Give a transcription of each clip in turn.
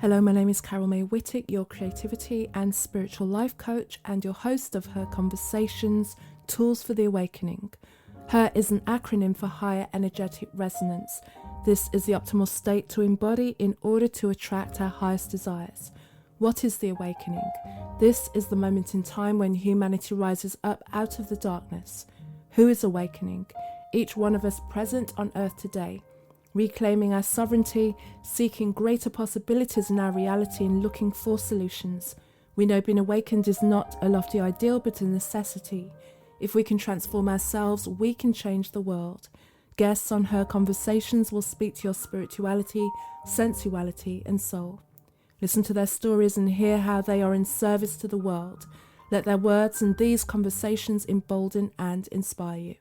Hello, my name is Carol May Whittick, your creativity and spiritual life coach and your host of Her Conversations, Tools for the Awakening. Her is an acronym for Higher Energetic Resonance. This is the optimal state to embody in order to attract our highest desires. What is the awakening? This is the moment in time when humanity rises up out of the darkness. Who is awakening? Each one of us present on earth today. Reclaiming our sovereignty, seeking greater possibilities in our reality and looking for solutions. We know being awakened is not a lofty ideal but a necessity. If we can transform ourselves, we can change the world. Guests on Her Conversations will speak to your spirituality, sensuality and soul. Listen to their stories and hear how they are in service to the world. Let their words and these conversations embolden and inspire you.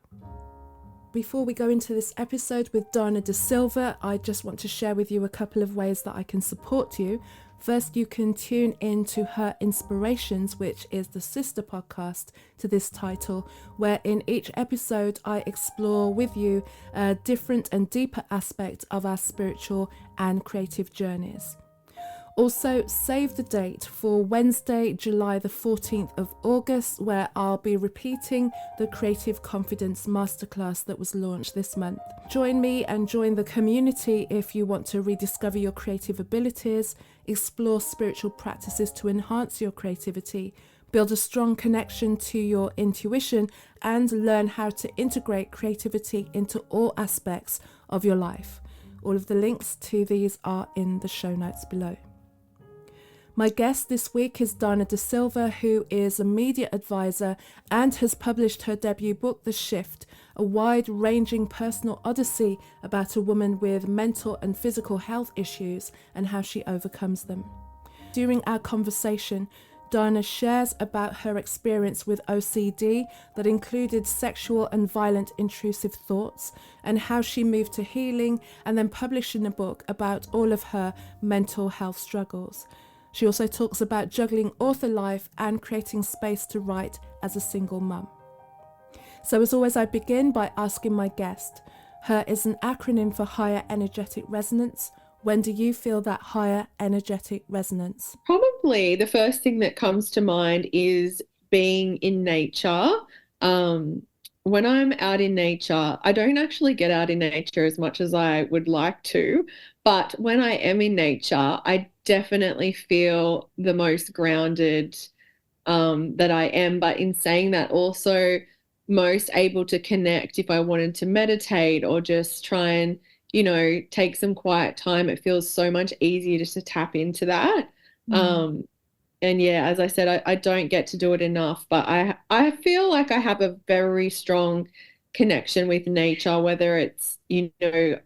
Before we go into this episode with Dana Da Silva, I just want to share with you a couple of ways that I can support you. First, you can tune in to Her Inspirations, which is the sister podcast to this title, where in each episode I explore with you a different and deeper aspect of our spiritual and creative journeys. Also, save the date for Wednesday, July the 14th of August, where I'll be repeating the Creative Confidence Masterclass that was launched this month. Join me and join the community if you want to rediscover your creative abilities, explore spiritual practices to enhance your creativity, build a strong connection to your intuition, and learn how to integrate creativity into all aspects of your life. All of the links to these are in the show notes below. My guest this week is Dana Da Silva, who is a media advisor and has published her debut book, The Shift, a wide-ranging personal odyssey about a woman with mental and physical health issues and how she overcomes them. During our conversation, Dana shares about her experience with OCD that included sexual and violent intrusive thoughts and how she moved to healing and then publishing a book about all of her mental health struggles. She also talks about juggling author life and creating space to write as a single mum. So as always, I begin by asking my guest. Her is an acronym for Higher Energetic Resonance. When do you feel that higher energetic resonance? Probably the first thing that comes to mind is being in nature. When I'm out in nature, I don't actually get out in nature as much as I would like to, but when I am in nature, I definitely feel the most grounded that I am. But in saying that, also most able to connect if I wanted to meditate or just try and, take some quiet time. It feels so much easier just to tap into that. And yeah, as I said, I don't get to do it enough, but I feel like I have a very strong connection with nature, whether it's,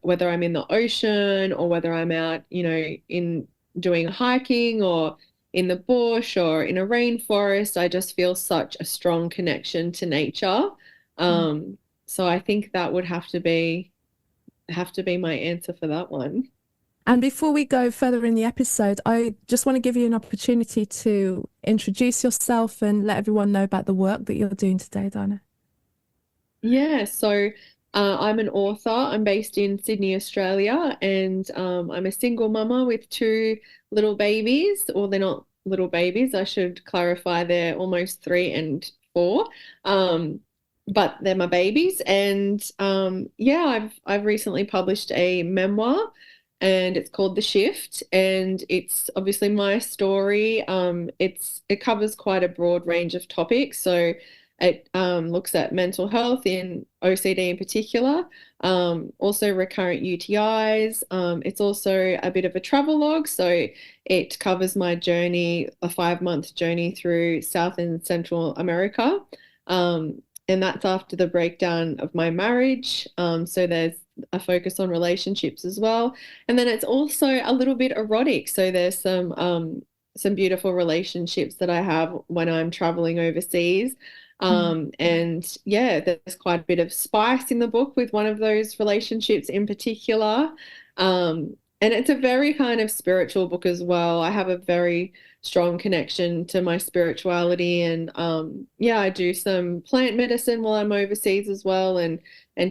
whether I'm in the ocean or whether I'm out, in doing hiking or in the bush or in a rainforest. I just feel such a strong connection to nature. So I think that would have to be my answer for that one. And before we go further in the episode, I just want to give you an opportunity to introduce yourself and let everyone know about the work that you're doing today, Dana. Yeah, so I'm an author. I'm based in Sydney, Australia, and I'm a single mama with two little babies. Or they're not little babies, I should clarify. They're almost 3 and 4. But they're my babies. And yeah, I've recently published a memoir, and it's called The Shift, and it's obviously my story. It covers quite a broad range of topics. So it looks at mental health in OCD in particular, also recurrent UTIs. It's also a bit of a travelogue. So it covers my journey, a 5-month journey through South and Central America. And that's after the breakdown of my marriage. So there's a focus on relationships as well. And then it's also a little bit erotic. So there's some beautiful relationships that I have when I'm traveling overseas. And yeah, there's quite a bit of spice in the book with one of those relationships in particular. And it's a very kind of spiritual book as well. I have a very strong connection to my spirituality, and yeah, I do some plant medicine while I'm overseas as well, and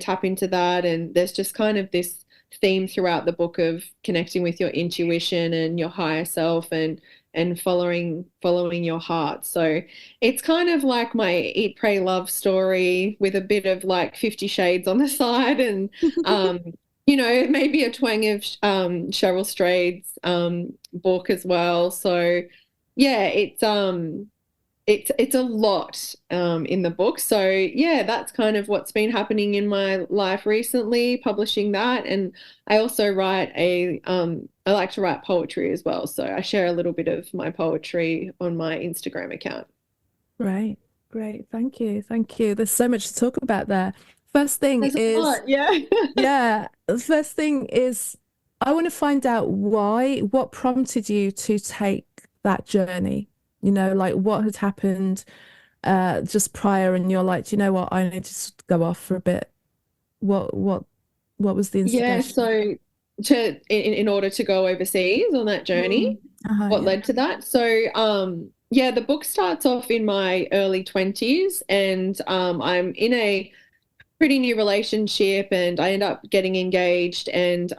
tap into that. And there's just kind of this theme throughout the book of connecting with your intuition and your higher self and following your heart. So it's kind of like my Eat, Pray, Love story with a bit of like 50 Shades on the side and maybe a twang of Cheryl Strayed's book as well. So yeah, it's a lot in the book. So yeah, that's kind of what's been happening in my life recently, publishing that. And I also I like to write poetry as well. So I share a little bit of my poetry on my Instagram account. Great, great. Thank you. Thank you. There's so much to talk about there. First thing There's a is, lot, yeah. yeah, the first thing is I want to find out what prompted you to take that journey? Like what had happened just prior and you're like, "Do you know what, I need to just go off for a bit." What was the Yeah, instigation? so in order to go overseas on that journey, Mm. Uh-huh, what yeah. led to that? So yeah, the book starts off in my early 20s and I'm in a pretty new relationship and I end up getting engaged and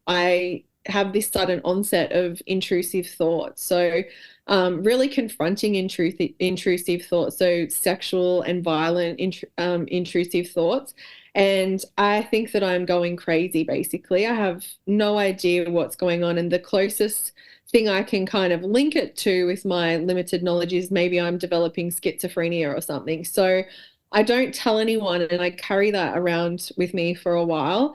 I have this sudden onset of intrusive thoughts. So really confronting intrusive thoughts, so sexual and violent intrusive thoughts. And I think that I'm going crazy, basically. I have no idea what's going on. And the closest thing I can kind of link it to with my limited knowledge is maybe I'm developing schizophrenia or something. So I don't tell anyone, and I carry that around with me for a while.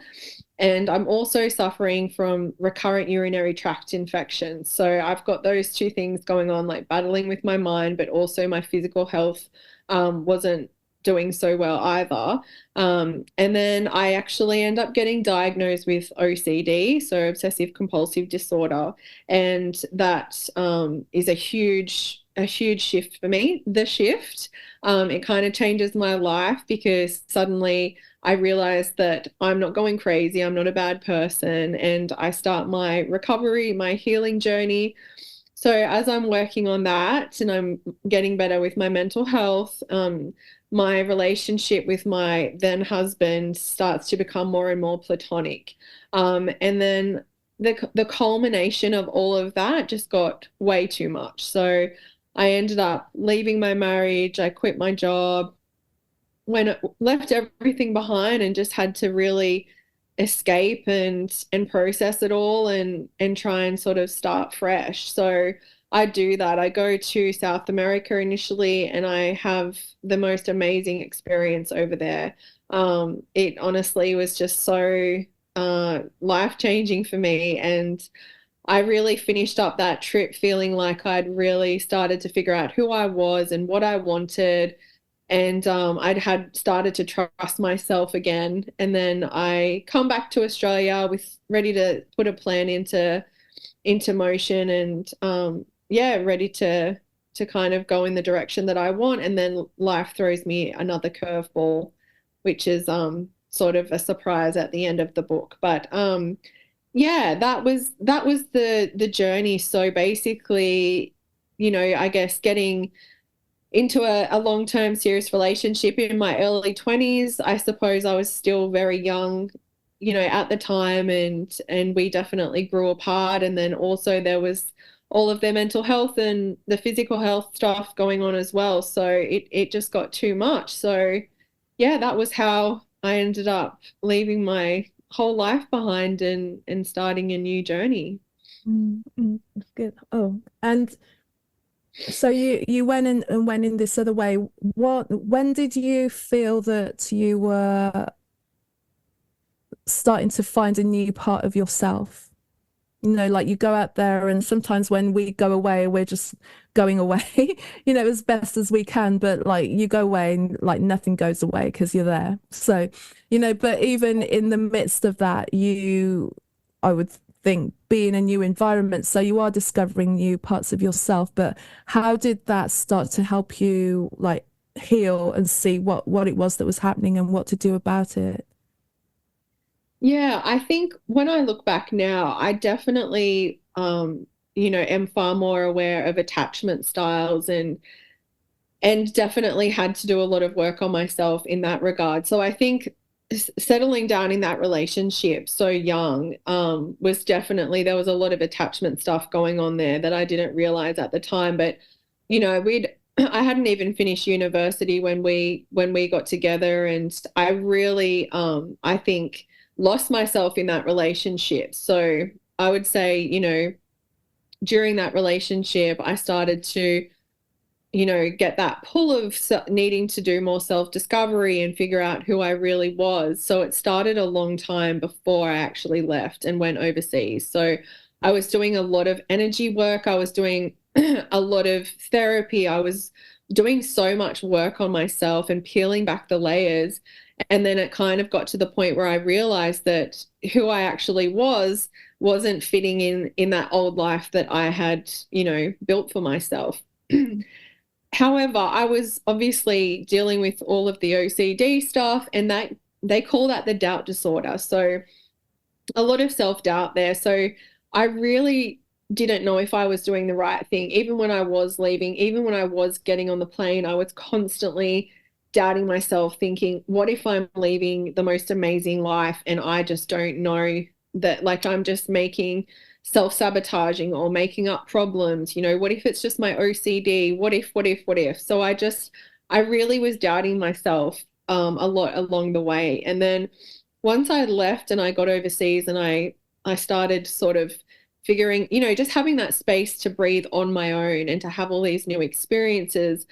And I'm also suffering from recurrent urinary tract infections. So I've got those two things going on, like battling with my mind, but also my physical health wasn't doing so well either. And then I actually end up getting diagnosed with OCD, so obsessive compulsive disorder. And that is a huge shift for me. The shift, it kind of changes my life because suddenly I realized that I'm not going crazy. I'm not a bad person. And I start my recovery, my healing journey. So as I'm working on that and I'm getting better with my mental health, my relationship with my then husband starts to become more and more platonic. And then the culmination of all of that just got way too much. So I ended up leaving my marriage. I quit my job, left everything behind and just had to really escape and process it all and try and sort of start fresh. So I do that. I go to South America initially and I have the most amazing experience over there. It honestly was just so life-changing for me, and I really finished up that trip feeling like I'd really started to figure out who I was and what I wanted, and I'd had started to trust myself again. And then I come back to Australia with ready to put a plan into motion, and yeah, ready to kind of go in the direction that I want. And then life throws me another curveball, which is sort of a surprise at the end of the book. But yeah, that was the journey. So basically, I guess getting into a long-term serious relationship in my early 20s. I suppose I was still very young, at the time, and we definitely grew apart. And then also there was all of their mental health and the physical health stuff going on as well. So it just got too much. So yeah, that was how I ended up leaving my whole life behind and starting a new journey. That's good. Oh, and so you went in and went in this other way. When did you feel that you were starting to find a new part of yourself? Like you go out there, and sometimes when we go away, we're just going away, as best as we can. But like you go away and like nothing goes away because you're there. So, but even in the midst of that, I would think, be in a new environment. So you are discovering new parts of yourself. But how did that start to help you like heal and see what it was that was happening and what to do about it? Yeah, I think when I look back now, I definitely, am far more aware of attachment styles and definitely had to do a lot of work on myself in that regard. So I think settling down in that relationship so young was definitely, there was a lot of attachment stuff going on there that I didn't realize at the time. But we'd I hadn't even finished university when we got together, and I really I think lost myself in that relationship. So I would say, during that relationship, I started to get that pull of needing to do more self-discovery and figure out who I really was. So it started a long time before I actually left and went overseas. So I was doing a lot of energy work. I was doing a lot of therapy. I was doing so much work on myself and peeling back the layers. And then it kind of got to the point where I realized that who I actually wasn't fitting in that old life that I had, built for myself. However, I was obviously dealing with all of the OCD stuff, and that they call that the doubt disorder. So a lot of self-doubt there. So I really didn't know if I was doing the right thing. Even when I was leaving, even when I was getting on the plane, I was constantly doubting myself, thinking, what if I'm leaving the most amazing life and I just don't know that, like, I'm just making self-sabotaging or making up problems? What if it's just my OCD? What if? So I really was doubting myself a lot along the way. And then once I left and I got overseas and I started sort of figuring, just having that space to breathe on my own and to have all these new experiences,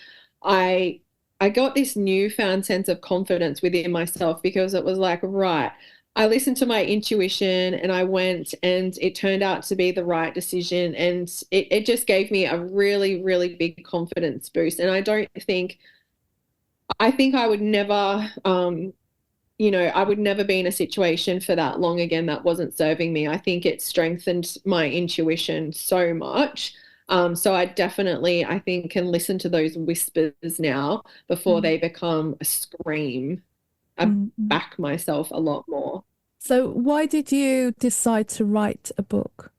I I got this newfound sense of confidence within myself, because it was like, right, I listened to my intuition and I went, and it turned out to be the right decision. And it just gave me a really, really big confidence boost. And I think I would never, I would never be in a situation for that long again that wasn't serving me. I think it strengthened my intuition so much. So I definitely, I think, can listen to those whispers now before they become a scream. I back myself a lot more. So why did you decide to write a book?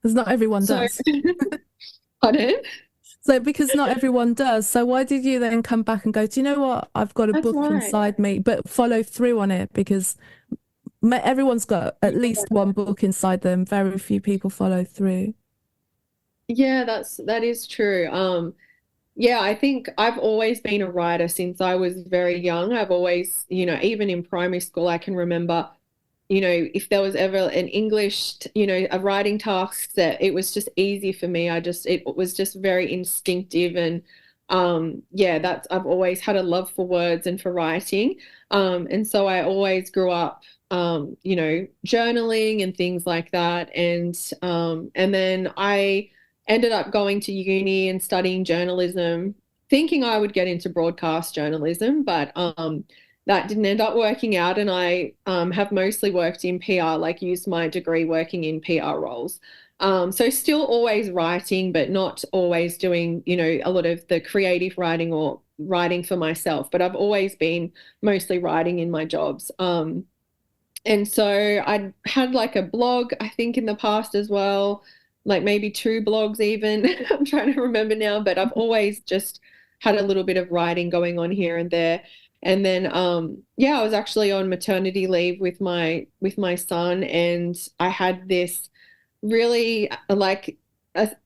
Because not everyone So, does. pardon? So because not everyone does. So why did you then come back and go, do you know what? I've got a That's book right. inside me, but follow through on it? Because everyone's got at least one book inside them. Very few people follow through. Yeah, that is true. Yeah, I think I've always been a writer since I was very young. I've always, even in primary school, I can remember, if there was ever an English, a writing task, that it was just easy for me. It was just very instinctive. And yeah, I've always had a love for words and for writing. And so I always grew up, journaling and things like that. And then I ended up going to uni and studying journalism, thinking I would get into broadcast journalism, but that didn't end up working out. And I have mostly worked in PR, like used my degree working in PR roles. So still always writing, but not always doing, a lot of the creative writing or writing for myself. But I've always been mostly writing in my jobs. And so I had like a blog, I think, in the past as well, like maybe two blogs even. I'm trying to remember now, but I've always just had a little bit of writing going on here and there. And then yeah, I was actually on maternity leave with my son, and I had this really like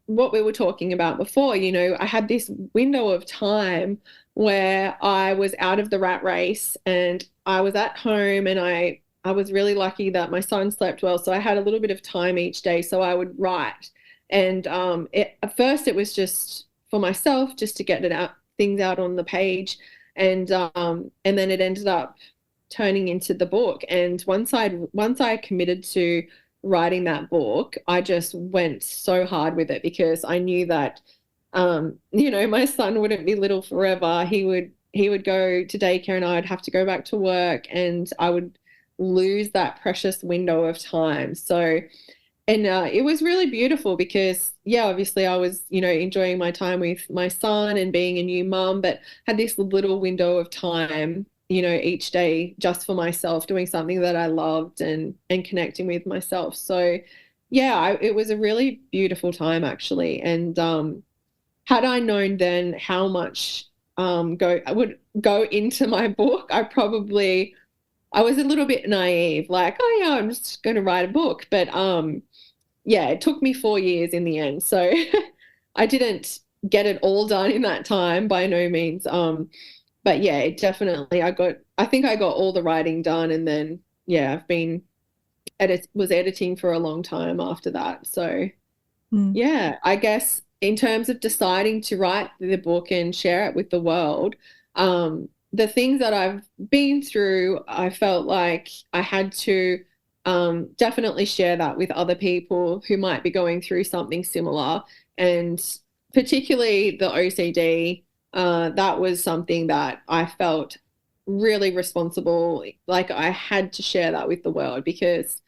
what we were talking about before, I had this window of time where I was out of the rat race and I was at home, and I was really lucky that my son slept well. So I had a little bit of time each day. So I would write. And at first it was just for myself, just to get things out on the page. And then it ended up turning into the book. And once I committed to writing that book, I just went so hard with it, because I knew that, my son wouldn't be little forever. He would go to daycare and I'd have to go back to work, and I would lose that precious window of time. So, and it was really beautiful because, yeah, obviously I was, enjoying my time with my son and being a new mum, but had this little window of time, each day just for myself, doing something that I loved and connecting with myself. So, yeah, it was a really beautiful time actually. And had I known then how much I would go into my book, I probably I was a little bit naive, like, oh yeah, I'm just going to write a book. But yeah, it took me 4 years in the end. So I didn't get it all done in that time by no means. But yeah, it definitely, I think I got all the writing done, and then yeah, I've been was editing for a long time after that. So Mm. yeah, I guess in terms of deciding to write the book and share it with the world, the things that I've been through, I felt like I had to definitely share that with other people who might be going through something similar. And particularly the OCD, that was something that I felt really responsible. Like I had to share that with the world because,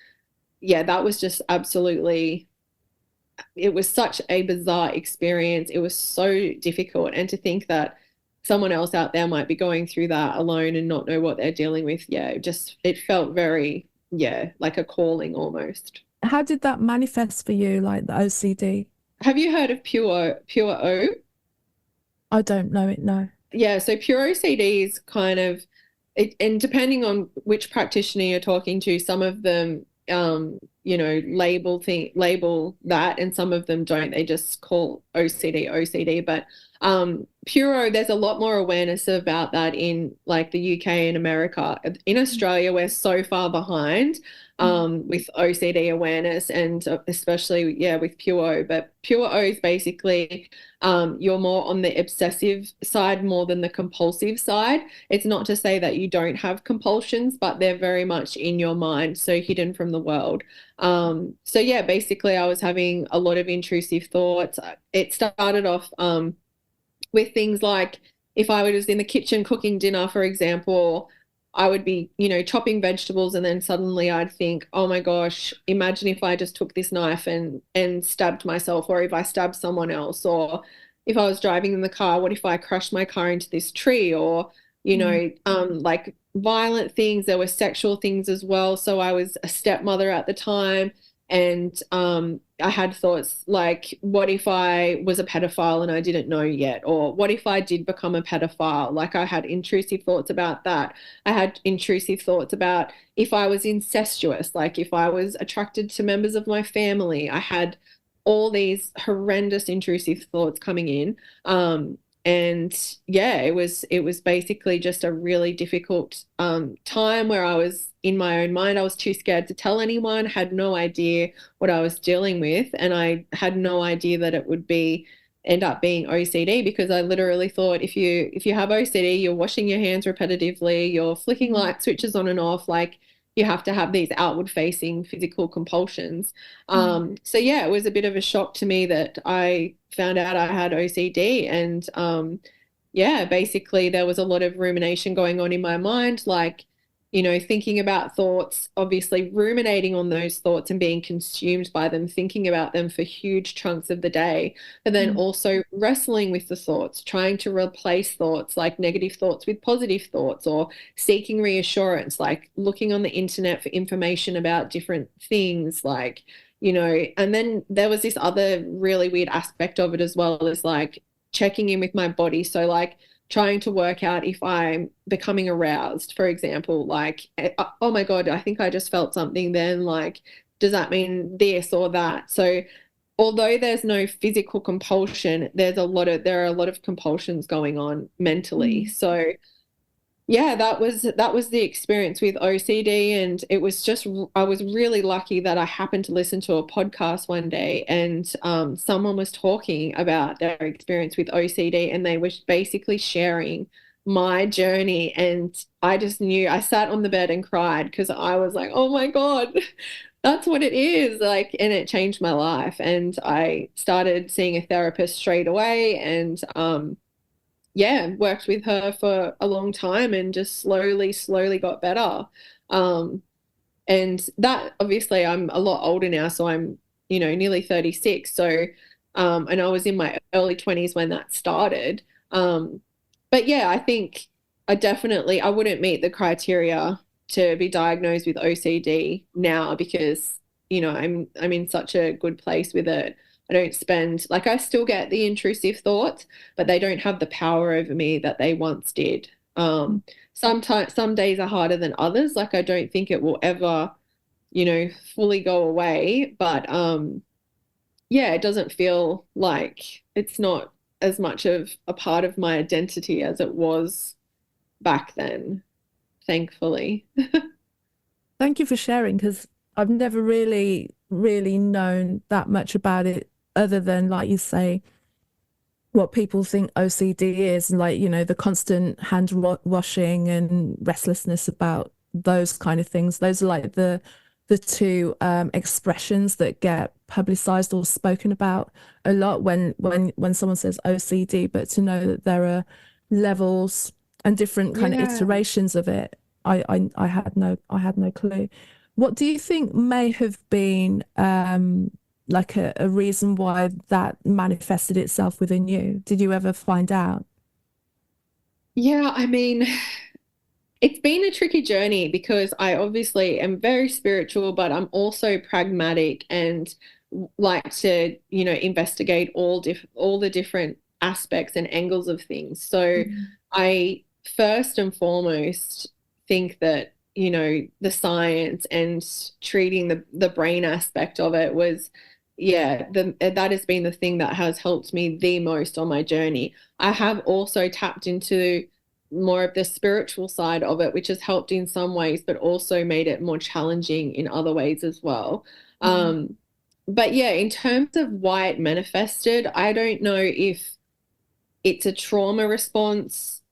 yeah, that was just absolutely, it was such a bizarre experience. It was so difficult. And to think that someone else out there might be going through that alone and not know what they're dealing with. Yeah, it felt very, yeah, like a calling almost. How did that manifest for you, like the OCD? Have you heard of Pure O? I don't know it, no. Yeah, so pure OCD is kind of it, and depending on which practitioner you're talking to, some of them label that, and some of them don't. They just call OCD. But Puro, there's a lot more awareness about that in like the UK and America. In Australia, we're so far behind with OCD awareness, and especially yeah with Pure. But Pure O is basically you're more on the obsessive side more than the compulsive side. It's not to say that you don't have compulsions, but they're very much in your mind, so hidden from the world. So yeah, basically I was having a lot of intrusive thoughts. It started off with things like if I was in the kitchen cooking dinner, for example, I would be, chopping vegetables, and then suddenly I'd think, oh my gosh, imagine if I just took this knife and stabbed myself, or if I stabbed someone else, or if I was driving in the car, what if I crashed my car into this tree, or, Mm. like violent things. There were sexual things as well. So I was a stepmother at the time. And I had thoughts like, what if I was a pedophile and I didn't know yet? Or what if I did become a pedophile? Like I had intrusive thoughts about that. I had intrusive thoughts about if I was incestuous, like if I was attracted to members of my family. I had all these horrendous intrusive thoughts coming in. And yeah, it was basically just a really difficult time where I was in my own mind. I was too scared to tell anyone, had no idea what I was dealing with, and I had no idea that it would be end up being OCD, because I literally thought if you have OCD, you're washing your hands repetitively, you're flicking Mm. light switches on and off, like you have to have these outward facing physical compulsions. Mm. So yeah, it was a bit of a shock to me that I found out I had OCD. And yeah, basically there was a lot of rumination going on in my mind, like, thinking about thoughts, obviously ruminating on those thoughts and being consumed by them, thinking about them for huge chunks of the day, but then Mm. also wrestling with the thoughts, trying to replace thoughts like negative thoughts with positive thoughts, or seeking reassurance, like looking on the internet for information about different things, like, and then there was this other really weird aspect of it as well, as like checking in with my body. So like trying to work out if I'm becoming aroused, for example, like, oh my God, I think I just felt something then. Like, does that mean this or that? So, although there's no physical compulsion, there are a lot of compulsions going on mentally. Mm. So, yeah, that was the experience with OCD, and it was just I was really lucky that I happened to listen to a podcast one day, and someone was talking about their experience with OCD, and they were basically sharing my journey, and I just knew. I sat on the bed and cried because I was like, oh my God, that's what it is, like, and it changed my life, and I started seeing a therapist straight away, and yeah, worked with her for a long time and just slowly got better. Um, and that obviously I'm a lot older now, so I'm, nearly 36. So, and I was in my early 20s when that started. Um, but yeah, I think I wouldn't meet the criteria to be diagnosed with OCD now, because, I'm in such a good place with it. I don't spend, like, I still get the intrusive thoughts, but they don't have the power over me that they once did. Um, sometimes some days are harder than others. Like I don't think it will ever, fully go away, but yeah, it doesn't feel like it's not as much of a part of my identity as it was back then, thankfully. Thank you for sharing, because I've never really known that much about it other than, like you say, what people think OCD is, and like, the constant hand washing and restlessness about those kind of things. Those are like the two expressions that get publicized or spoken about a lot when someone says OCD. But to know that there are levels and different kind of Yeah. iterations of it, I had no clue. What do you think may have been like a reason why that manifested itself within you? Did you ever find out? Yeah, I mean, it's been a tricky journey because I obviously am very spiritual, but I'm also pragmatic and like to, investigate all the different aspects and angles of things. So Mm. I first and foremost think that, the science and treating the brain aspect of it was, yeah, that has been the thing that has helped me the most on my journey. I have also tapped into more of the spiritual side of it, which has helped in some ways, but also made it more challenging in other ways as well. Mm. But yeah, in terms of why it manifested, I don't know if it's a trauma response.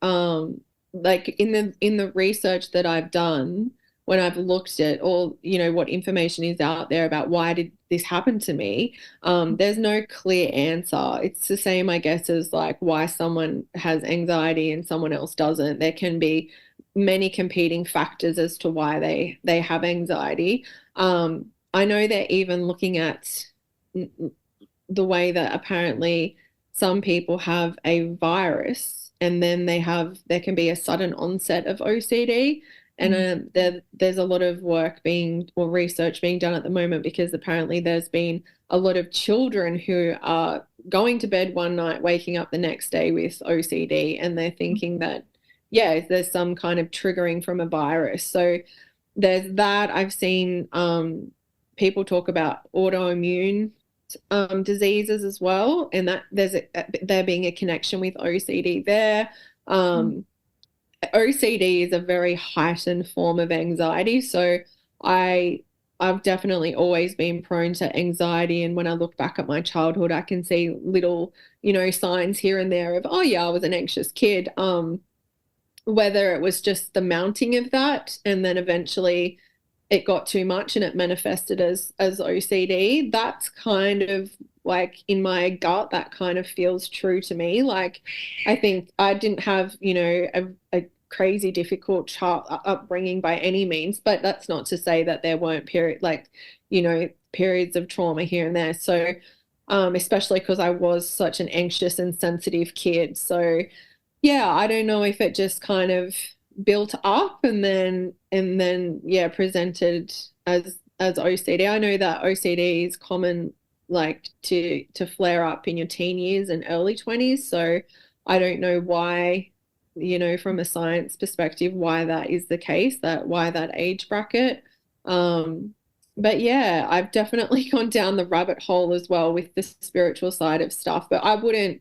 Like in the research that I've done, when I've looked at all, what information is out there about why did this happen to me, there's no clear answer. It's the same, I guess, as like why someone has anxiety and someone else doesn't. There can be many competing factors as to why they have anxiety. I know they're even looking at the way that apparently some people have a virus and then there can be a sudden onset of OCD. And Mm. there's a lot of work being or research being done at the moment because apparently there's been a lot of children who are going to bed one night, waking up the next day with OCD, and they're thinking that, yeah, there's some kind of triggering from a virus. So there's that. I've seen people talk about autoimmune diseases as well, and that there being a connection with OCD there. Mm. OCD is a very heightened form of anxiety, so I I've definitely always been prone to anxiety, and when I look back at my childhood, I can see little, signs here and there of, oh yeah, I was an anxious kid. Whether it was just the mounting of that and then eventually it got too much and it manifested as OCD. That's kind of like in my gut, that kind of feels true to me. Like I think I didn't have, a crazy difficult child upbringing by any means, but that's not to say that there weren't periods of trauma here and there. So especially because I was such an anxious and sensitive kid. So yeah, I don't know if it just kind of built up and then yeah, presented as OCD. I know that OCD is common like to flare up in your teen years and early 20s. So I don't know why, from a science perspective, why that is the case, why that age bracket. Um, but yeah, I've definitely gone down the rabbit hole as well with the spiritual side of stuff, but I wouldn't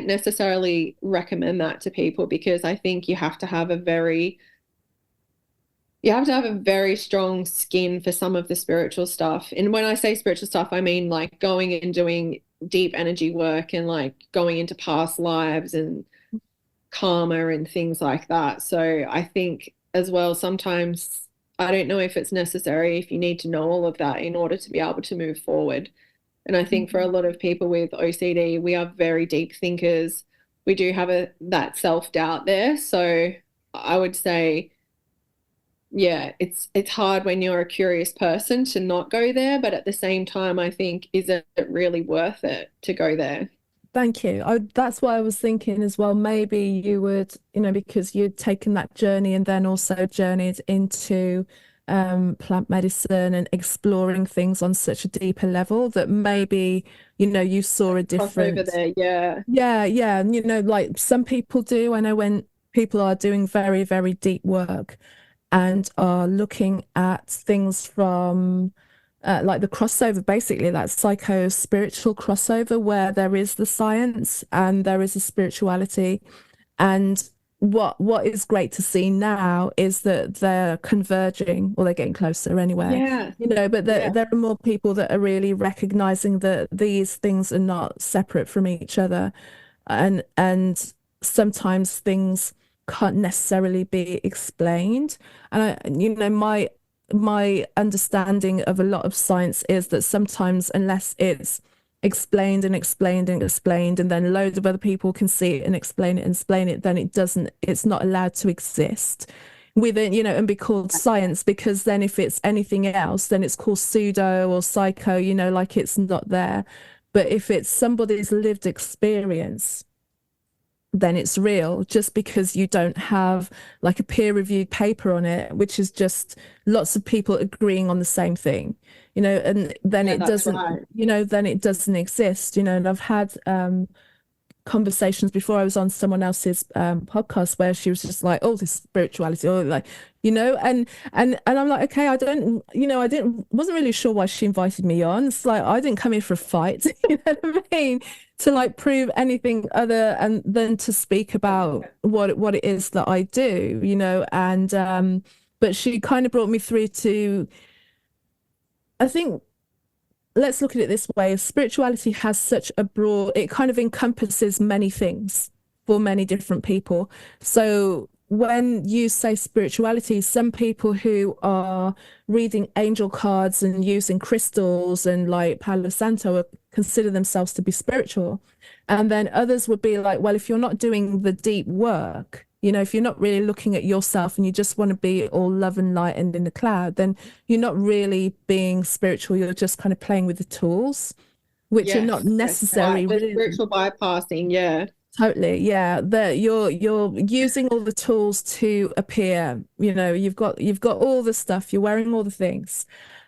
necessarily recommend that to people because I think you have to have a very strong skin for some of the spiritual stuff. And when I say spiritual stuff, I mean like going and doing deep energy work and like going into past lives and karma and things like that. So I think as well, sometimes I don't know if it's necessary if you need to know all of that in order to be able to move forward. And I think for a Mm. lot of people with OCD, we are very deep thinkers. We do have that self-doubt there. So I would say, yeah, it's hard when you're a curious person to not go there, but at the same time, I think, is it really worth it to go there? Thank you. That's what I was thinking as well. Maybe you would, because you'd taken that journey and then also journeyed into plant medicine and exploring things on such a deeper level that maybe, you saw a Crossover difference. there, yeah. Yeah, yeah. And, like some people do. I know when people are doing very, very deep work and are looking at things from like the crossover, basically that psycho-spiritual crossover where there is the science and there is a spirituality. And what is great to see now is that they're converging, or they're getting closer anyway, Yeah. but Yeah. there are more people that are really recognizing that these things are not separate from each other, and sometimes things can't necessarily be explained. And my understanding of a lot of science is that sometimes unless it's explained and explained and explained, and then loads of other people can see it and explain it, then it's not allowed to exist within, and be called science, because then if it's anything else, then it's called pseudo or psycho, like it's not there. But if it's somebody's lived experience, then it's real, just because you don't have like a peer-reviewed paper on it, which is just lots of people agreeing on the same thing, and then Yeah, it that's doesn't, right. then it doesn't exist, and I've had conversations before. I was on someone else's podcast where she was just like, oh, this spirituality, or like, and I'm like, okay, I don't, wasn't really sure why she invited me on. It's like, I didn't come here for a fight, you know what I mean? To like prove anything other and than to speak about what it is that I do, and but she kind of brought me through to, I think, let's look at it this way. Spirituality has such a broad, it kind of encompasses many things for many different people. So when you say spirituality, some people who are reading angel cards and using crystals and like Palo Santo consider themselves to be spiritual. And then others would be like, well, if you're not doing the deep work, if you're not really looking at yourself and you just want to be all love and light and in the cloud, then you're not really being spiritual. You're just kind of playing with the tools, which are not Yes, yes, right. necessary, The really. spiritual bypassing, yeah. Totally, yeah. That you're using all the tools to appear. You've got all the stuff. You're wearing all the things,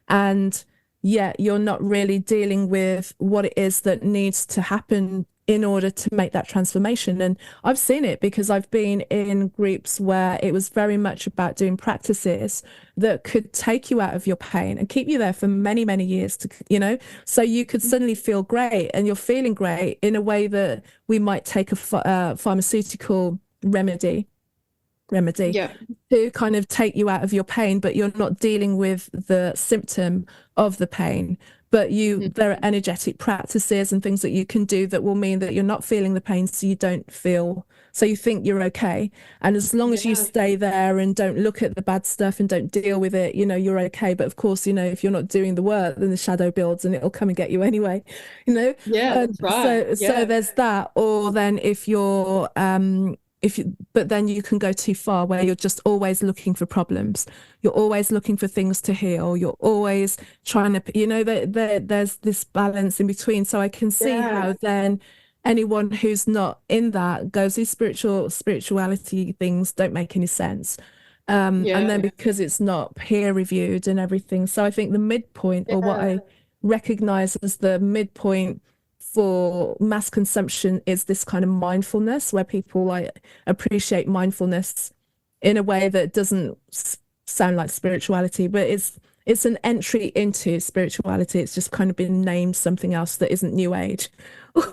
and yet you're not really dealing with what it is that needs to happen in order to make that transformation. And I've seen it because I've been in groups where it was very much about doing practices that could take you out of your pain and keep you there for many, many years so you could suddenly feel great, and you're feeling great in a way that we might take a pharmaceutical remedy Yeah. to kind of take you out of your pain, but you're not dealing with the symptom of the pain. But Mhm. there are energetic practices and things that you can do that will mean that you're not feeling the pain, so you don't feel, so you think you're okay. And as long as you Yeah. stay there and don't look at the bad stuff and don't deal with it, you're okay. But of course, if you're not doing the work, then the shadow builds and it'll come and get you anyway, you know. Yeah, that's right. So Yeah. there's that. Or then but then you can go too far where you're just always looking for problems. You're always looking for things to heal. You're always trying to, there's this balance in between. So I can see Yeah. how then anyone who's not in that goes, these spirituality things don't make any sense. And then Yeah. because it's not peer reviewed and everything. So I think the midpoint, or what Yeah. I recognize as the midpoint for mass consumption, is this kind of mindfulness where people like appreciate mindfulness in a way that doesn't sound like spirituality, but it's an entry into spirituality. It's just kind of been named something else that isn't new age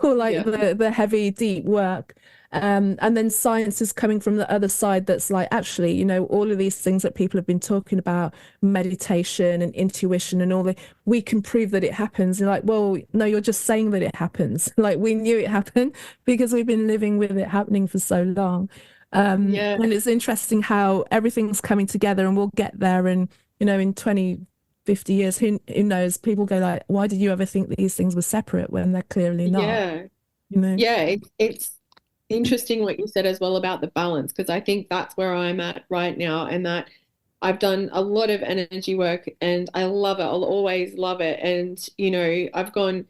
or like Yeah. the heavy deep work. And then science is coming from the other side, that's like, actually, all of these things that people have been talking about, meditation and intuition and all that, we can prove that it happens. And like, well, no, you're just saying that it happens. Like, we knew it happened because we've been living with it happening for so long. Yeah. And it's interesting how everything's coming together, and we'll get there. And, in 20, 50 years, who knows, people go like, why did you ever think that these things were separate when they're clearly not, Yeah. you know? Yeah. It's interesting what you said as well about the balance, because I think that's where I'm at right now, and that I've done a lot of energy work and I love it. I'll always love it. And, I've gone,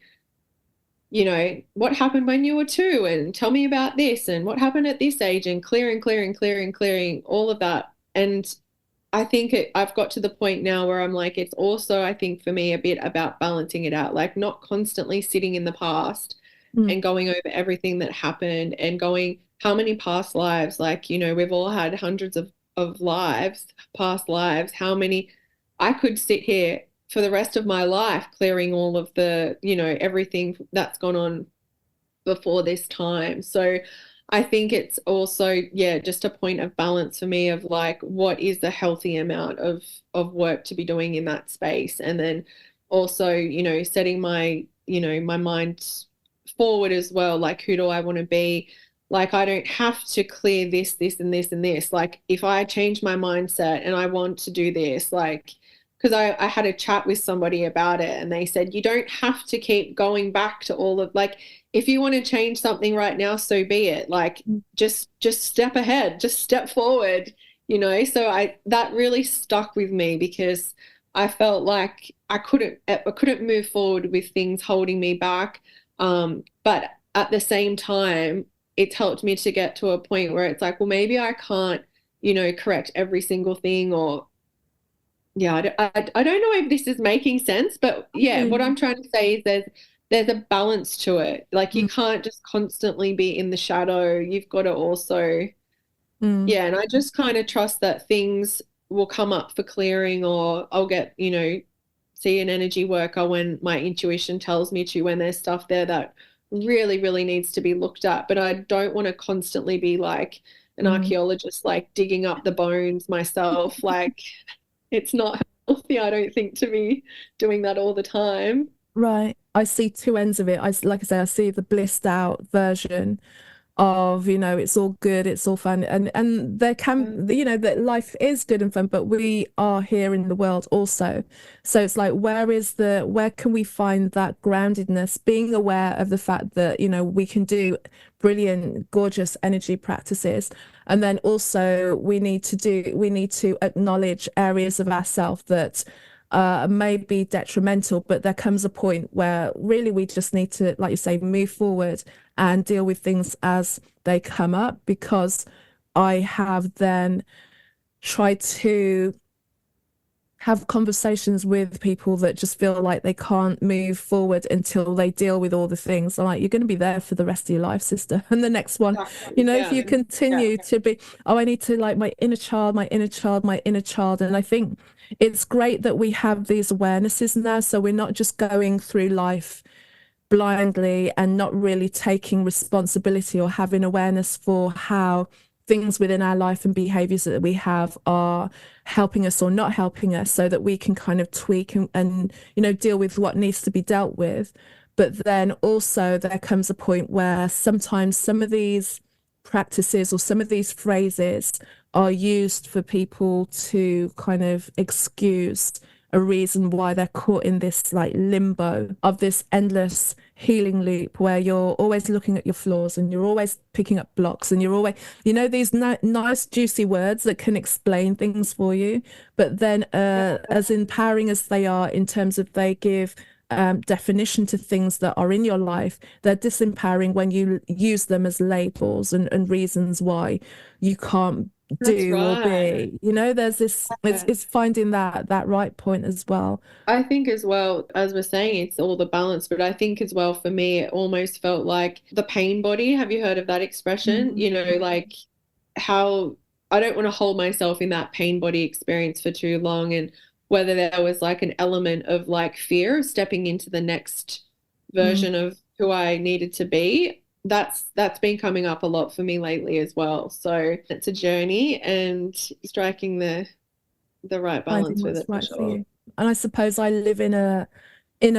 what happened when you were two? And tell me about this. And what happened at this age? And clearing, all of that. And I think I've got to the point now where I'm like, it's also, I think for me, a bit about balancing it out, like not constantly sitting in the past Mm. and going over everything that happened and going how many past lives, like, we've all had hundreds of lives, past lives, how many, I could sit here for the rest of my life clearing all of the, everything that's gone on before this time. So I think it's also, yeah, just a point of balance for me of like, what is the healthy amount of work to be doing in that space? And then also, setting my mind forward as well. Like, who do I want to be? Like, I don't have to clear this, and this, and this. Like, if I change my mindset and I want to do this, like, because I had a chat with somebody about it and they said, you don't have to keep going back to all of, like, if you want to change something right now, so be it. Like, just step ahead, just step forward. So that really stuck with me because I felt like I couldn't move forward with things holding me back. But at the same time, it's helped me to get to a point where it's like, well, maybe I can't, correct every single thing, or yeah, I don't know if this is making sense, but yeah, what I'm trying to say is there's a balance to it. Like, you can't just constantly be in the shadow. You've got to also, yeah, and I just kind of trust that things will come up for clearing, or I'll get, see an energy worker when my intuition tells me to, when there's stuff there that really, really needs to be looked at. But I don't want to constantly be like an archaeologist, like digging up the bones myself. Like, it's not healthy, I don't think, to be doing that all the time. Right. I see two ends of it. Like I say, I see the blissed out version of, it's all good, it's all fun, and there can, that life is good and fun, but we are here in the world also. So it's like, where can we find that groundedness, being aware of the fact that, we can do brilliant, gorgeous energy practices, and then also we need to acknowledge areas of ourselves that may be detrimental, but there comes a point where really we just need to, like you say, move forward and deal with things as they come up, because I have then tried to have conversations with people that just feel like they can't move forward until they deal with all the things. I'm like, you're going to be there for the rest of your life, sister. And the next one, Exactly. if you continue to be, oh, I need to, like, my inner child, my inner child, my inner child. And I think it's great that we have these awarenesses now. So we're not just going through life blindly and not really taking responsibility or having awareness for how things within our life and behaviors that we have are helping us or not helping us, so that we can kind of tweak and deal with what needs to be dealt with. But then also there comes a point where sometimes some of these practices or some of these phrases are used for people to kind of excuse a reason why they're caught in this like limbo of this endless healing loop, where you're always looking at your flaws and you're always picking up blocks, and you're always, these nice juicy words that can explain things for you, but then as empowering as they are in terms of they give definition to things that are in your life, they're disempowering when you use them as labels and reasons why you can't do or be. There's this, it's finding that right point as well. I think as well, as we're saying, it's all the balance, but I think as well for me, it almost felt like the pain body. Have you heard of that expression? Like how I don't want to hold myself in that pain body experience for too long, and whether there was like an element of like fear of stepping into the next version of who I needed to be. That's been coming up a lot for me lately as well. So it's a journey, and striking the right balance with it for Right for sure. you. And I suppose I live in a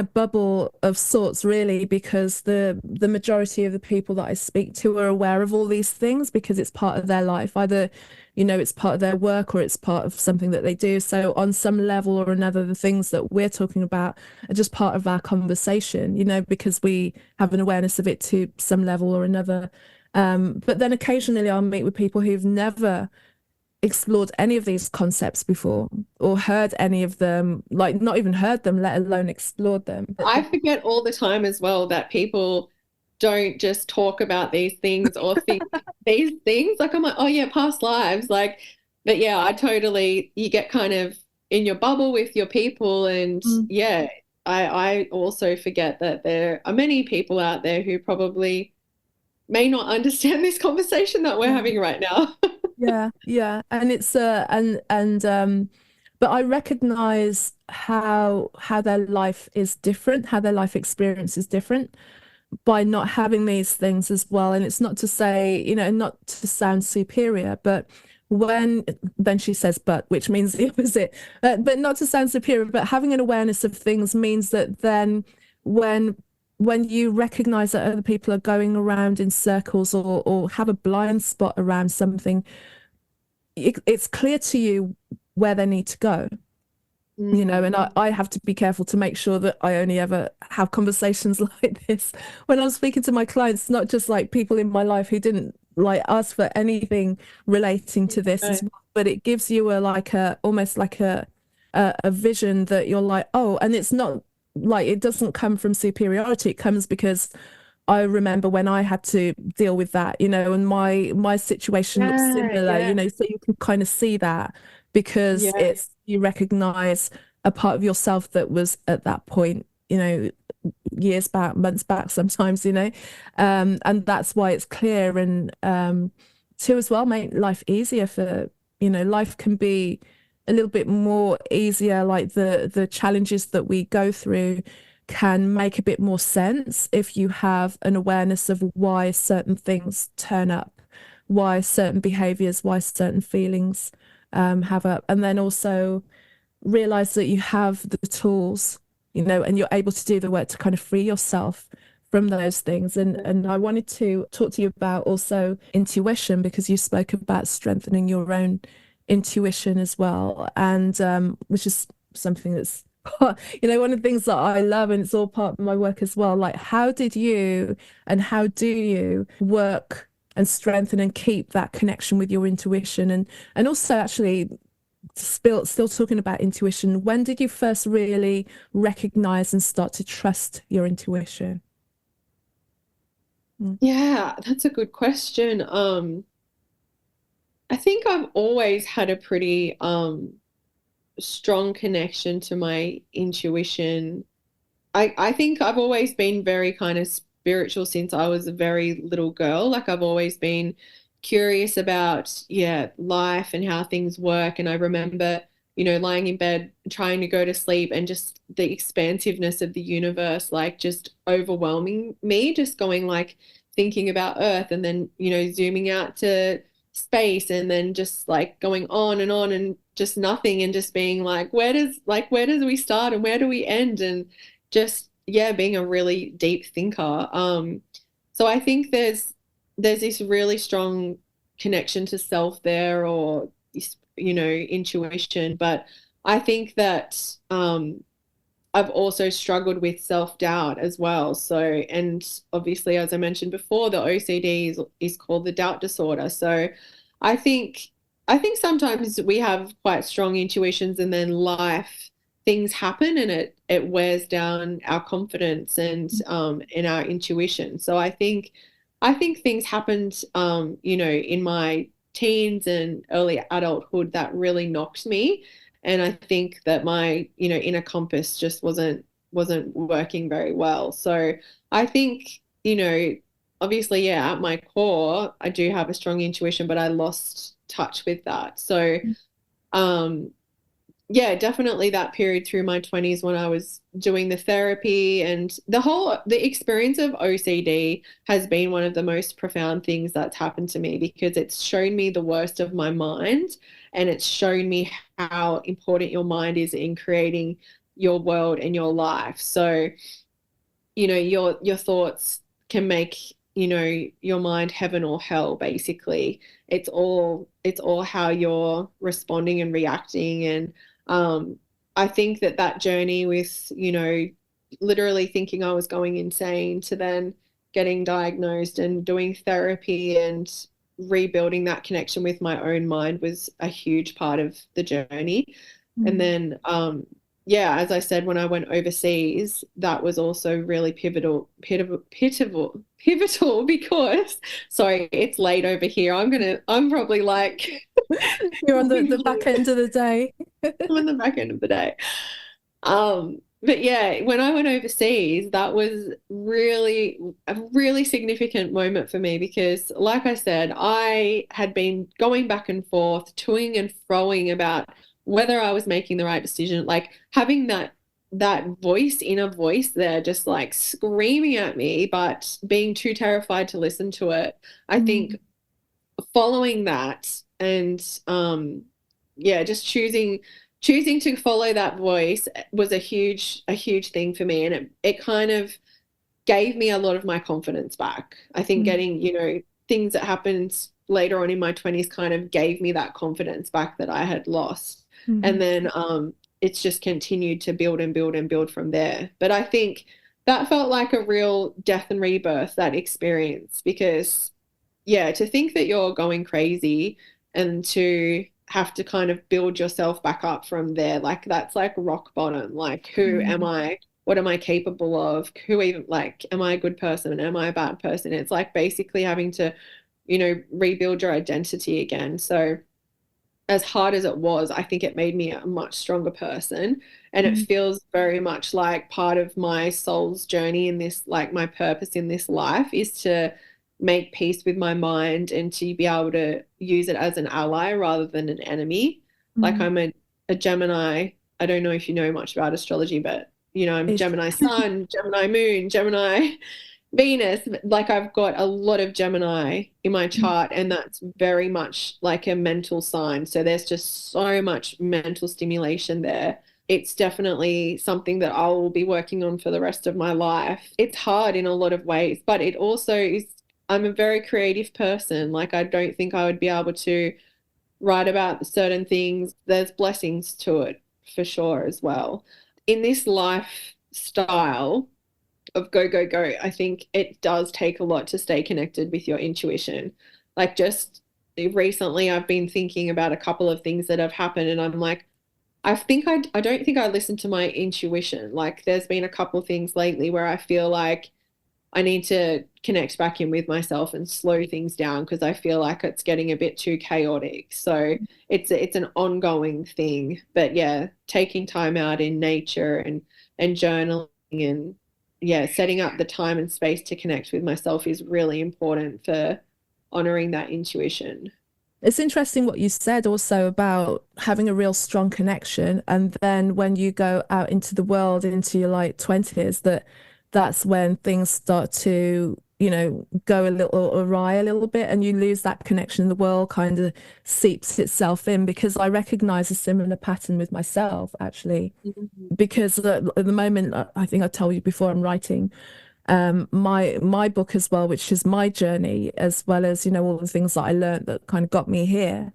bubble of sorts, really, because the majority of the people that I speak to are aware of all these things because it's part of their life. Either, it's part of their work or it's part of something that they do. So on some level or another, the things that we're talking about are just part of our conversation, because we have an awareness of it to some level or another. But then occasionally I'll meet with people who've never explored any of these concepts before or heard any of them, like not even heard them, let alone explored them. I forget all the time as well that people don't just talk about these things or think these things. Like, I'm like, oh yeah, past lives. Like, but yeah, you get kind of in your bubble with your people. And yeah, I also forget that there are many people out there who probably may not understand this conversation that we're Yeah. having right now. Yeah, yeah, and it's but I recognize how their life is different, how their life experience is different by not having these things as well. And it's not to say, not to sound superior, but when then she says but, which means the opposite. But not to sound superior, but having an awareness of things means that then when when you recognize that other people are going around in circles or have a blind spot around something, it's clear to you where they need to go. And Mm. I have to be careful to make sure that I only ever have conversations like this when I'm speaking to my clients, not just like people in my life who didn't like ask for anything relating to this Yeah. as well, but it gives you a like a almost like a vision that you're like, oh, and it's not like it doesn't come from superiority. It comes because I remember when I had to deal with that, and my situation looks Yeah, similar, yeah, so you can kind of see that because yeah, it's you recognize a part of yourself that was at that point, years back, months back sometimes, and that's why it's clear and to as well make life easier for, life can be a little bit more easier, like the challenges that we go through can make a bit more sense if you have an awareness of why certain things turn up, why certain behaviors, why certain feelings have up, and then also realize that you have the tools, and you're able to do the work to kind of free yourself from those things. And I wanted to talk to you about also intuition because you spoke about strengthening your own intuition as well, and which is something that's one of the things that I love, and it's all part of my work as well. Like, how did you and how do you work and strengthen and keep that connection with your intuition, and also actually still talking about intuition, when did you first really recognize and start to trust your intuition? Mm. yeah, that's a good question. I think I've always had a pretty strong connection to my intuition. I think I've always been very kind of spiritual since I was a very little girl. Like I've always been curious about, yeah, life and how things work. And I remember, lying in bed trying to go to sleep and just the expansiveness of the universe, like just overwhelming me, just going like thinking about Earth and then, zooming out to space and then just like going on and just nothing and just being like, where does we start and where do we end? And just yeah, being a really deep thinker. So I think there's this really strong connection to self there, or intuition. But I think that I've also struggled with self-doubt as well. So, and obviously, as I mentioned before, the OCD is called the doubt disorder. So, I think I think sometimes we have quite strong intuitions, and then life things happen, and it wears down our confidence and our intuition. So, I think things happened, in my teens and early adulthood that really knocked me. And I think that my, inner compass just wasn't working very well. So I think, obviously, yeah, at my core, I do have a strong intuition, but I lost touch with that. So um yeah, definitely that period through my 20s when I was doing the therapy and the experience of OCD has been one of the most profound things that's happened to me because it's shown me the worst of my mind and it's shown me how important your mind is in creating your world and your life. So, your thoughts can make, your mind heaven or hell basically. It's all how you're responding and reacting and um, I think that journey with, literally thinking I was going insane to then getting diagnosed and doing therapy and rebuilding that connection with my own mind was a huge part of the journey. And Mm. then, yeah, as I said, when I went overseas, that was also really pivotal because, sorry, it's late over here. I'm probably like, You're on the back end of the day. I'm on the back end of the day. Um, But yeah, when I went overseas, that was really a really significant moment for me because, like I said, I had been going back and forth, toing and froing about whether I was making the right decision, like having that voice, inner voice there, just like screaming at me, but being too terrified to listen to it. I think Mm. following that and yeah, just choosing to follow that voice was a huge thing for me, and it kind of gave me a lot of my confidence back. I think Mm. getting, things that happened later on in my 20s kind of gave me that confidence back that I had lost. And Mhm. then it's just continued to build and build and build from there. But I think that felt like a real death and rebirth, that experience, because yeah, to think that you're going crazy and to have to kind of build yourself back up from there, like that's like rock bottom. Like, who am Mm. I? What am I capable of? Who even, like, am I a good person? Am I a bad person? It's like basically having to, rebuild your identity again. So, as hard as it was, I think it made me a much stronger person. And it Mm. feels very much like part of my soul's journey in this, like my purpose in this life is to make peace with my mind and to be able to use it as an ally rather than an enemy. Like Mm. I'm a Gemini. I don't know if you know much about astrology, but I'm Ish. Gemini sun, Gemini moon, Gemini Venus, like I've got a lot of Gemini in my Mm. chart, and that's very much like a mental sign. So there's just so much mental stimulation there. It's definitely something that I will be working on for the rest of my life. It's hard in a lot of ways, but it also is, I'm a very creative person. Like I don't think I would be able to write about certain things. There's blessings to it for sure as well. In this lifestyle of go, go, go, I think it does take a lot to stay connected with your intuition. Like just recently, I've been thinking about a couple of things that have happened, and I'm like, I don't think I listened to my intuition. Like there's been a couple of things lately where I feel like I need to connect back in with myself and slow things down because I feel like it's getting a bit too chaotic. So it's an ongoing thing. But yeah, taking time out in nature and journaling and yeah, setting up the time and space to connect with myself is really important for honoring that intuition. It's interesting what you said also about having a real strong connection. And then when you go out into the world, into your like 20s, that's when things start to, go a little awry a little bit and you lose that connection. The world kind of seeps itself in because I recognize a similar pattern with myself, actually. Mhm. Because at the moment, I think I told you before, I'm writing my book as well, which is my journey, as well as, all the things that I learned that kind of got me here.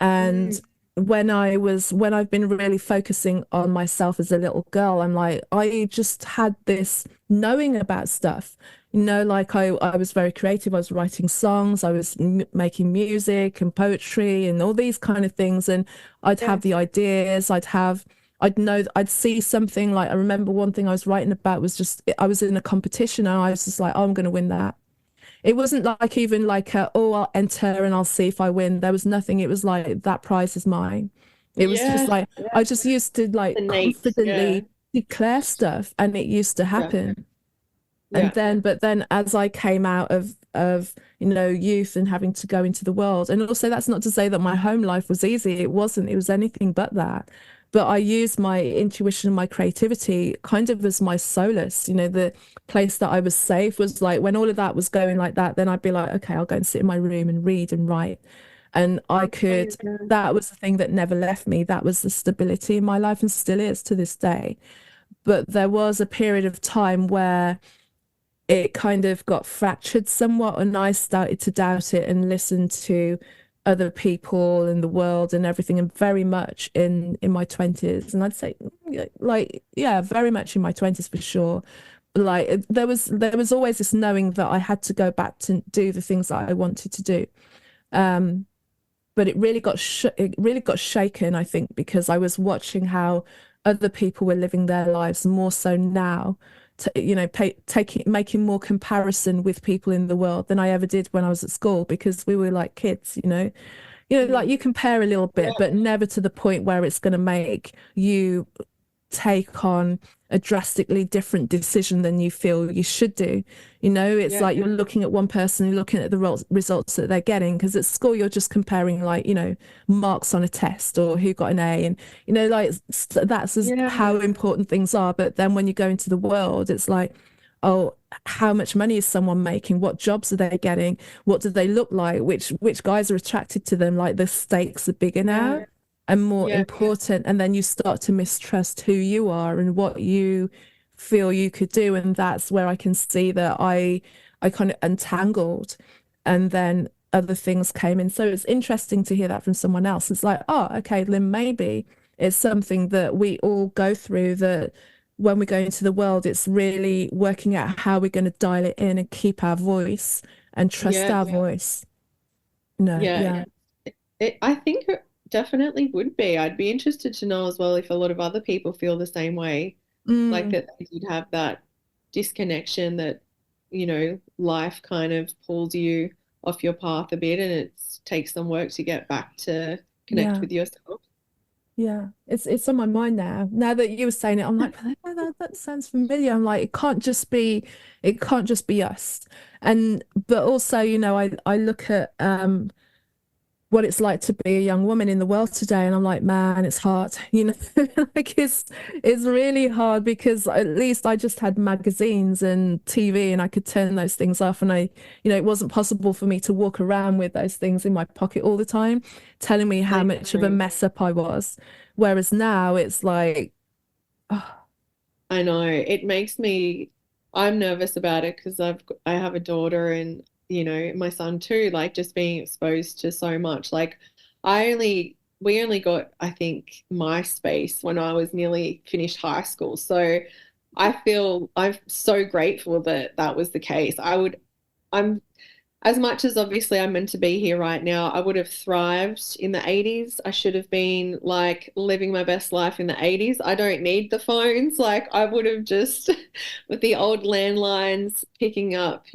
Mm. And when I've been really focusing on myself as a little girl, I'm like, I just had this knowing about stuff. Like I was very creative. I was writing songs, I was making music and poetry and all these kind of things. And I'd have the Yes. ideas, I'd know, I'd see something. Like I remember one thing I was writing about was just, I was in a competition and I was just like, oh, I'm going to win that. It wasn't like even like, oh, I'll enter and I'll see if I win. There was nothing. It was like, that prize is mine. It was just Yes. like, Yes. I just used to like Innate. Yeah. confidently declare stuff and it used to Yeah. happen. And Yeah. but then as I came out of youth and having to go into the world, and also that's not to say that my home life was easy. It wasn't. It was anything but that. But I used my intuition and my creativity kind of as my solace. The place that I was safe was like when all of that was going like that, then I'd be like, okay, I'll go and sit in my room and read and write. And Yeah. that was the thing that never left me. That was the stability in my life and still is to this day. But there was a period of time where it kind of got fractured somewhat, and I started to doubt it and listen to other people in the world and everything, and very much in my 20s. And I'd say like yeah, very much in my 20s for sure. Like there was always this knowing that I had to go back to do the things that I wanted to do. Um, but it really got shaken, I think, because I was watching how other people were living their lives more so now, making more comparison with people in the world than I ever did when I was at school because we were like kids, like Mm. you compare a little bit, Yeah. but never to the point where it's going to make you take on a drastically different decision than you feel you should do. You know, it's Yeah. like you're looking at one person, you're looking at the results that they're getting, because at school you're just comparing, like, you know, marks on a test or who got an A, and you know, like Yeah. how important things are. But then when you go into the world, it's like, oh, how much money is someone making? What jobs are they getting? What do they look like? Which guys are attracted to them? Like, the stakes are bigger now Yeah. and more Yeah. important. And then you start to mistrust who you are and what you feel you could do. And that's where I can see that I kind of untangled, and then other things came in. So it's interesting to hear that from someone else. It's like, oh, okay, Lynn, maybe it's something that we all go through, that when we go into the world, it's really working out how we're going to dial it in and keep our voice and trust Yeah. our voice. No, Yeah. yeah. I think it definitely would be. I'd be interested to know as well if a lot of other people feel the same way, like Mm, that they did have that disconnection that, life kind of pulls you off your path a bit and it takes some work to get back to connect yeah. with yourself. Yeah, it's on my mind now. Now that you were saying it, I'm like, "Oh, that sounds familiar." I'm like, it can't just be us. And but also, you know, I look at what it's like to be a young woman in the world today, and I'm like, man, it's hard. You know, like it's really hard, because at least I just had magazines and TV, and I could turn those things off, and you know, it wasn't possible for me to walk around with those things in my pocket all the time, telling me how I much of a know. mess up I was. Whereas now it's like, oh, I know. I'm nervous about it because I have a daughter and, my son too, like just being exposed to so much. Like we only got, I think, MySpace when I was nearly finished high school. So I'm so grateful that that was the case. I'm as much as obviously I'm meant to be here right now, I would have thrived in the 80s. I should have been like living my best life in the 80s. I don't need the phones. Like I would have just with the old landlines picking up,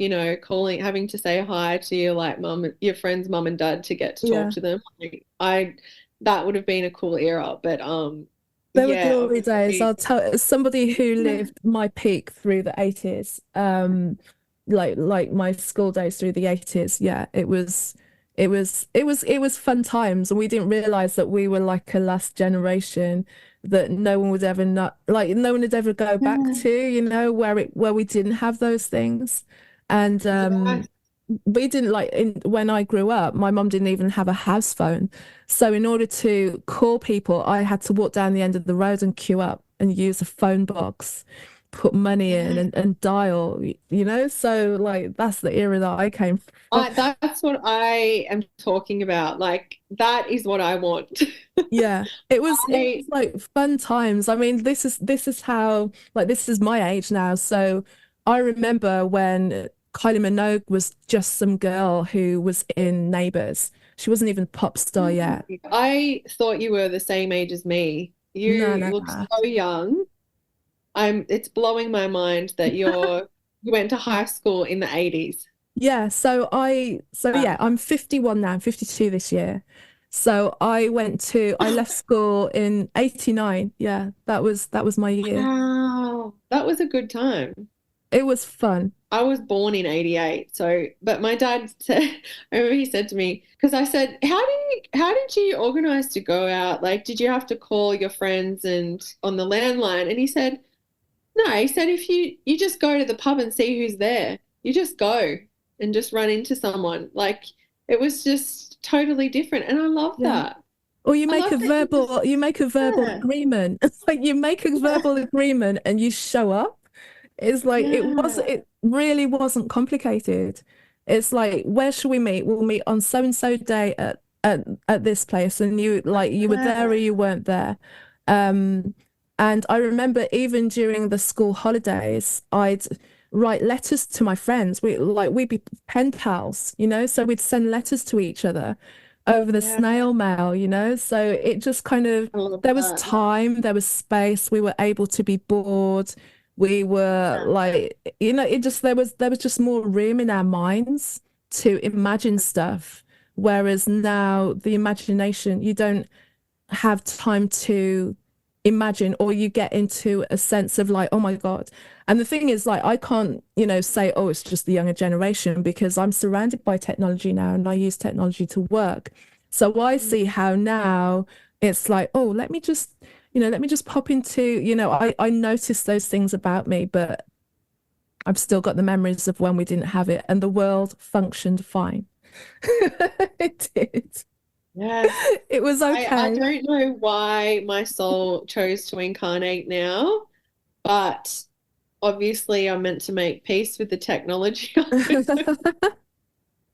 calling, having to say hi to your like your friend's mum and dad to get to talk yeah. to them. Like, that would have been a cool era. But There were yeah, glory days. obviously. I'll tell, as somebody who lived my peak through the 80s, like my school days through the 80s. Yeah, it was fun times, and we didn't realize that we were like a last generation that no one would ever not like no one would ever go back Yeah. to, you know, where we didn't have those things. And Yeah. we didn't like when I grew up, my mum didn't even have a house phone. So in order to call people, I had to walk down the end of the road and queue up and use a phone box, put money in, Yeah. and dial, you know? So like that's the era that I came from. That's what I am talking about. Like that is what I want. Yeah. It I, was like fun times. I mean, this is how, like, this is my age now. So I remember when Kylie Minogue was just some girl who was in Neighbours. She wasn't even pop star yet. I thought you were the same age as me. No, You no, look no. so young. It's blowing my mind that you went to high school in the 80s. Yeah, so Wow. yeah, I'm 51 now, I'm 52 this year. So I left school in 89. Yeah, that was my year. Wow. That was a good time. It was fun. I was born in 88. So, but my dad said, I remember he said to me, because I said, how did you organize to go out? Like, did you have to call your friends and on the landline? And he said, no, he said, if you just go to the pub and see who's there, you just go and just run into someone. Like, it was just totally different. And I love Yeah. that. Or I love that you just, you make a verbal yeah, agreement. It's like you make a verbal agreement and you show up. It's like yeah, it really wasn't complicated. It's like, where should we meet? We'll meet on so and so day at this place, and you were there or yeah, you weren't there. Um, and I remember even during the school holidays, I'd write letters to my friends. We'd be pen pals, you know, so we'd send letters to each other over the yeah. snail mail, you know. So it just kind of, I love there was that. time, there was space, we were able to be bored. We were Yeah. like, you know, it just there was just more room in our minds to imagine stuff. Whereas now the imagination, you don't have time to imagine, or you get into a sense of like, oh my God. And the thing is, like, I can't, say, oh, it's just the younger generation, because I'm surrounded by technology now and I use technology to work. So I see how now it's like, oh, let me just pop into, I notice those things about me, but I've still got the memories of when we didn't have it and the world functioned fine. It did. Yes. It was I okay. don't know why my soul chose to incarnate now, but obviously I'm meant to make peace with the technology.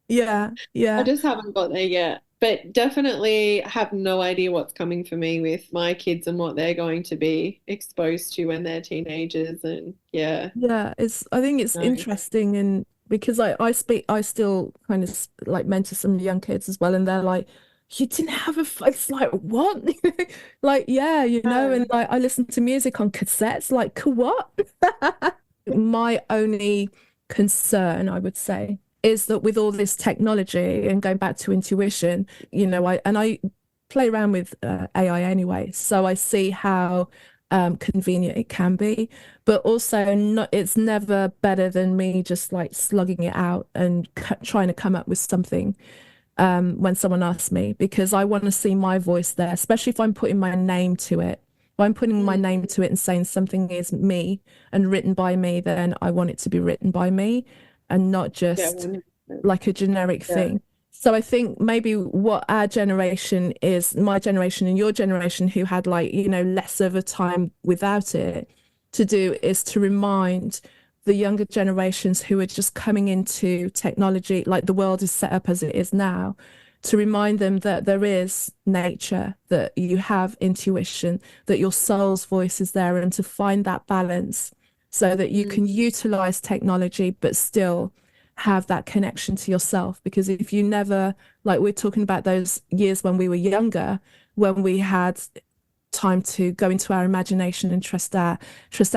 Yeah, I yeah, just haven't got there yet. But definitely have no idea what's coming for me with my kids and what they're going to be exposed to when they're teenagers. And yeah, yeah. I think it's no. interesting, and because I still kind of like mentor some young kids as well, and they're like, you didn't have it's like, what? Like, yeah, and like I listen to music on cassettes, like, what? My only concern, I would say, is that with all this technology and going back to intuition, I play around with AI anyway, so I see how convenient it can be, but also not, it's never better than me just like slugging it out and trying to come up with something when someone asks me, because I want to see my voice there, especially if I'm putting my name to it. If I'm putting my name to it and saying something is me and written by me, then I want it to be written by me and not Yeah, just 100%. like a generic Yeah. thing. So I think maybe what our generation is, my generation and your generation, who had like, less of a time without it to do, is to remind the younger generations who are just coming into technology, like the world is set up as it is now, to remind them that there is nature, that you have intuition, that your soul's voice is there, and to find that balance so that you can utilize technology but still have that connection to yourself. Because if you never, like we're talking about those years when we were younger, when we had time to go into our imagination and trust our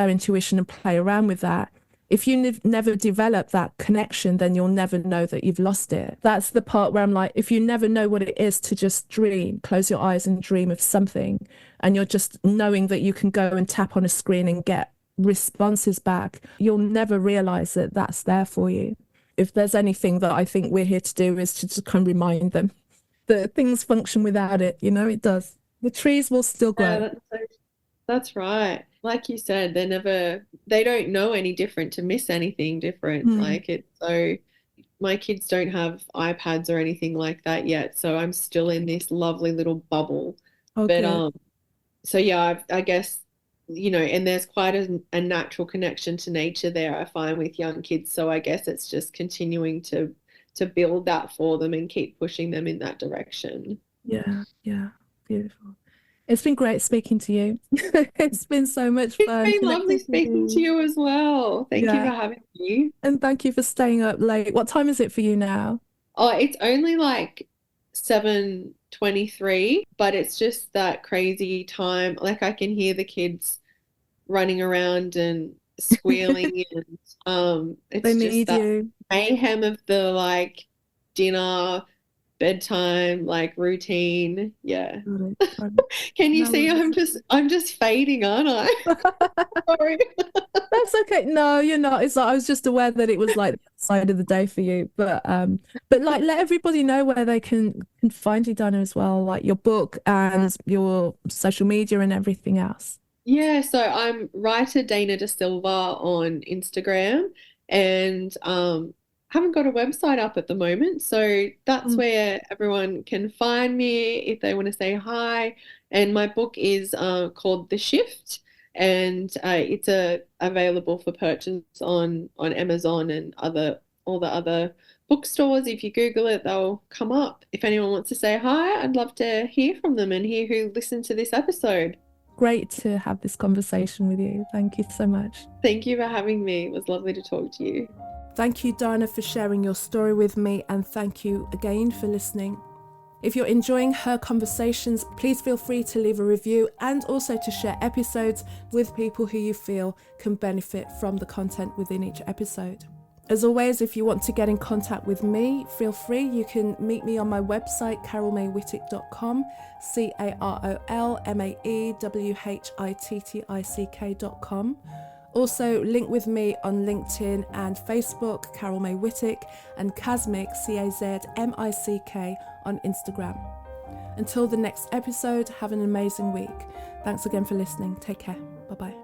intuition and play around with that. If you never develop that connection, then you'll never know that you've lost it. That's the part where I'm like, if you never know what it is to just dream, close your eyes and dream of something, and you're just knowing that you can go and tap on a screen and get responses back, you'll never realize that that's there for you. If there's anything that I think we're here to do, is to just kind of remind them that things function without it. It does. The trees will still Yeah, grow. that's right. Like you said, they don't know any different to miss anything different. Mm. Like it's so, my kids don't have iPads or anything like that yet, so I'm still in this lovely little bubble. Oh, But good. so yeah, I guess, and there's quite a natural connection to nature there, I find, with young kids. So I guess it's just continuing to build that for them and keep pushing them in that direction. Yeah, yeah. Beautiful. It's been great speaking to you. It's been so much It's fun been lovely connecting with speaking to you. you as well. Thank you for Yeah. having me. And thank you for staying up late. What time is it for you now? Oh, it's only like 7:23, but it's just that crazy time. Like I can hear the kids running around and squealing, and They it's just need that you. mayhem of the like dinner, bedtime, like routine. Yeah. Got it, got it. Can you No see worries. I'm just fading, aren't I? Sorry. That's okay. No, you're not. It's like I was just aware that it was like the side of the day for you. But like let everybody know where they can find you, Dana, as well, like your book and your social media and everything else. Yeah, so I'm writer Dana Da Silva on Instagram, and haven't got a website up at the moment. So that's Mm. where everyone can find me if they want to say hi. And my book is called The Shift, and it's available for purchase on Amazon and all the other bookstores. If you Google it, they'll come up. If anyone wants to say hi, I'd love to hear from them and hear who listened to this episode. Great to have this conversation with you. Thank you so much. Thank you for having me. It was lovely to talk to you. Thank you, Dana, for sharing your story with me, and thank you again for listening. If you're enjoying her conversations, please feel free to leave a review and also to share episodes with people who you feel can benefit from the content within each episode. As always, if you want to get in contact with me, feel free. You can meet me on my website, carolmaywhittick.com, carolmaywhittick.com. Also, link with me on LinkedIn and Facebook, Carol May Whittick, and Kazmic, Cazmick, on Instagram. Until the next episode, have an amazing week. Thanks again for listening. Take care. Bye-bye.